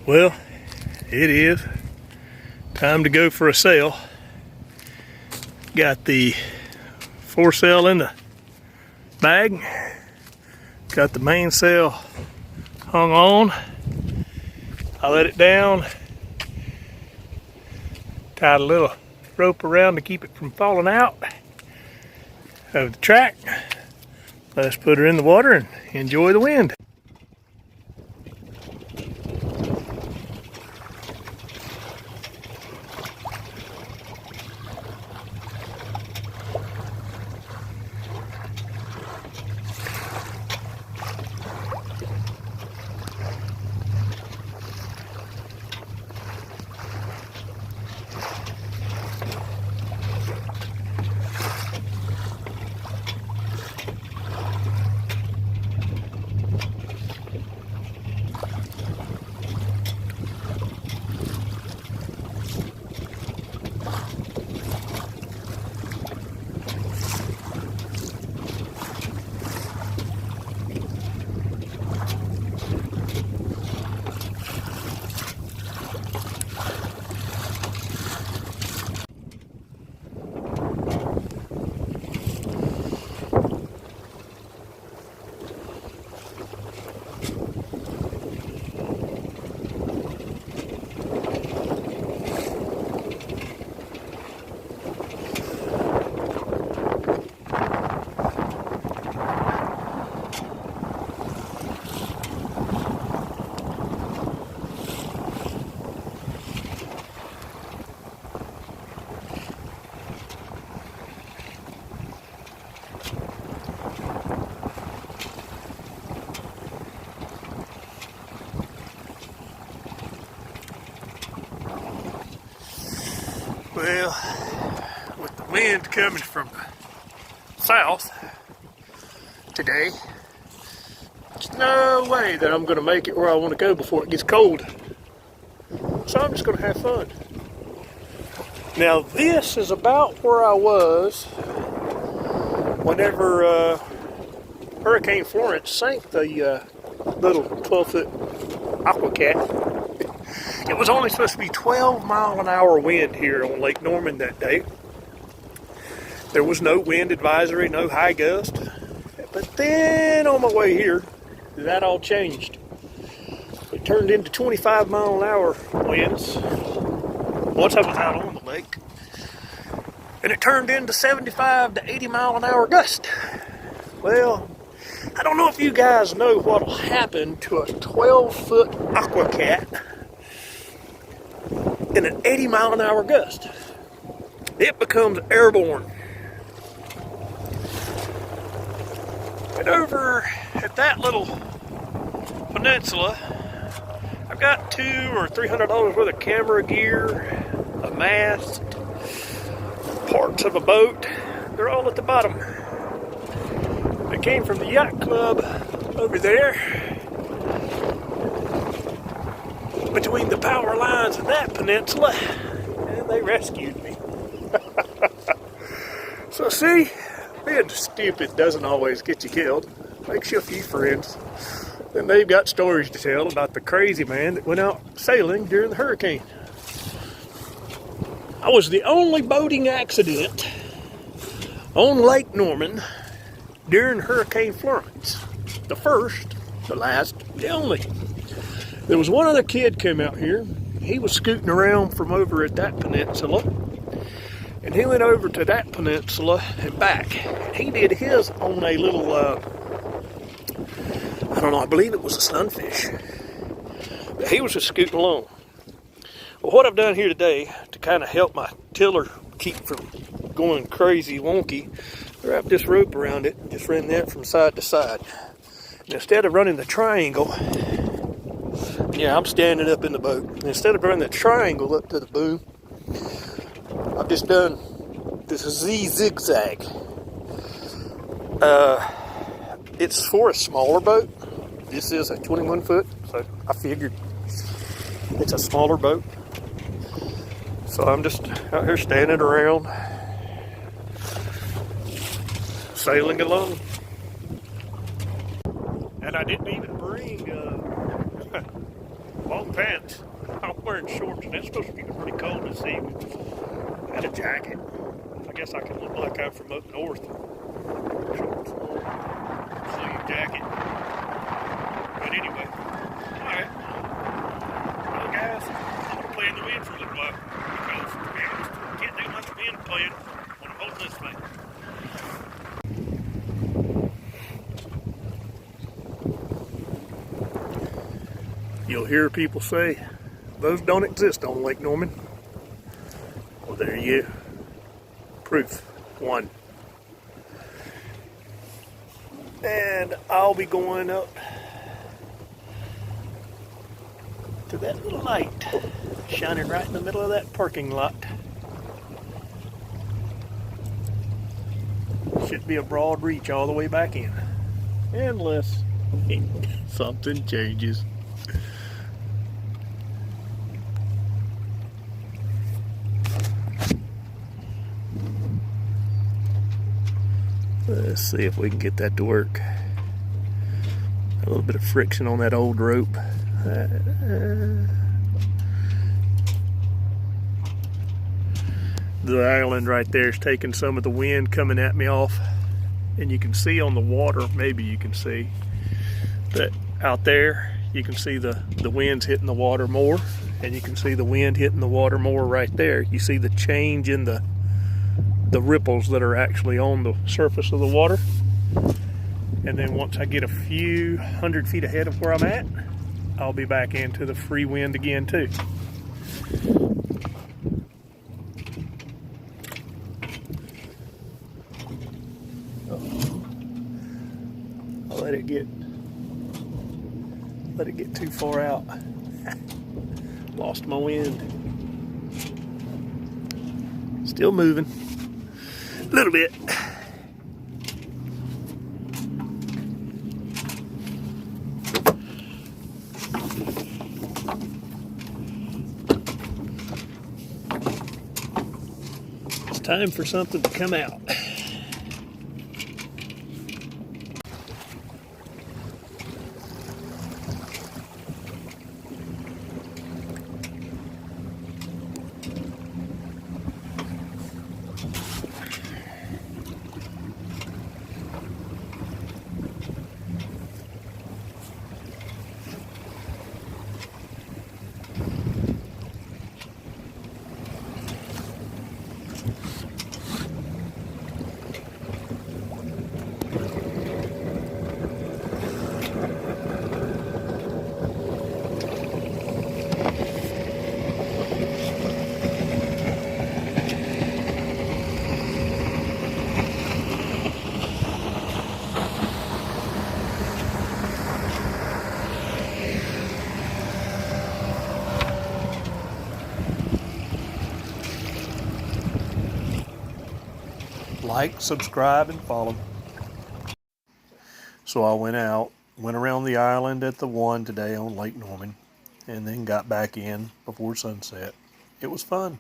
Well, it is time to go for a sail. Got the foresail in the bag. Got the mainsail hung on. I let it down. Tied a little rope around to keep it from falling out of the track. Let's put her in the water and enjoy the wind. Well, with the wind coming from south today, there's no way that I'm going to make it where I want to go before it gets cold. So I'm just going to have fun. Now this is about where I was whenever Hurricane Florence sank the little 12-foot Aquacat. It was only supposed to be 12-mile-an-hour wind here on Lake Norman that day. There was no wind advisory, no high gust. But then on my way here, that all changed. It turned into 25-mile-an-hour winds once I was out on the lake. And it turned into 75 to 80-mile-an-hour gust. Well, I don't know if you guys know what will happen to a 12-foot Aquacat in an 80-mile-an-hour gust. It becomes airborne. And over at that little peninsula, I've got $200 or $300 worth of camera gear, a mast, parts of a boat. They're all at the bottom. They came from the yacht club over there, between the power lines of that peninsula, and they rescued me. So see, being stupid doesn't always get you killed. Makes you a few friends. Then they've got stories to tell about the crazy man that went out sailing during the hurricane. I was the only boating accident on Lake Norman during Hurricane Florence. The first, the last, the only. There was one other kid came out here. He was scooting around from over at that peninsula. And he went over to that peninsula and back. He did his on a little, I don't know, I believe it was a sunfish. But he was just scooting along. Well, what I've done here today to kind of help my tiller keep from going crazy wonky, I wrapped this rope around it and just ran that from side to side. And instead of running the triangle, yeah, I'm standing up in the boat. And instead of running the triangle up to the boom, I've just done this Z zigzag. It's for a smaller boat. This is a 21 foot, so I figured it's a smaller boat. So I'm just out here standing around, sailing along. And I didn't even bring long pants. I'm wearing shorts, and it's supposed to be pretty cold this evening. I had a jacket. I guess I can look like I'm from up north. Shorts, sleeve jacket. But anyway, alright. Well, guys, I'm going to play in the wind for a little while. Because, to be honest, I can't do much wind playing when I'm holding this thing. You'll hear people say, those don't exist on Lake Norman. Well, there you go. Proof. One. And I'll be going up to that little light shining right in the middle of that parking lot. Should be a broad reach all the way back in. Unless something changes. Let's see if we can get that to work. A little bit of friction on that old rope. The island right there is taking some of the wind coming at me off. And you can see on the water, maybe you can see, that out there you can see the wind's hitting the water more. And you can see the wind hitting the water more right there. You see the change in the ripples that are actually on the surface of the water. And then once I get a few 100 feet ahead of where I'm at, I'll be back into the free wind again too. I'll let it get too far out. Lost my wind. Still moving. A little bit. It's time for something to come out. Like, subscribe, and follow. So I went around the island at the one today on Lake Norman, and then got back in before sunset. It was fun.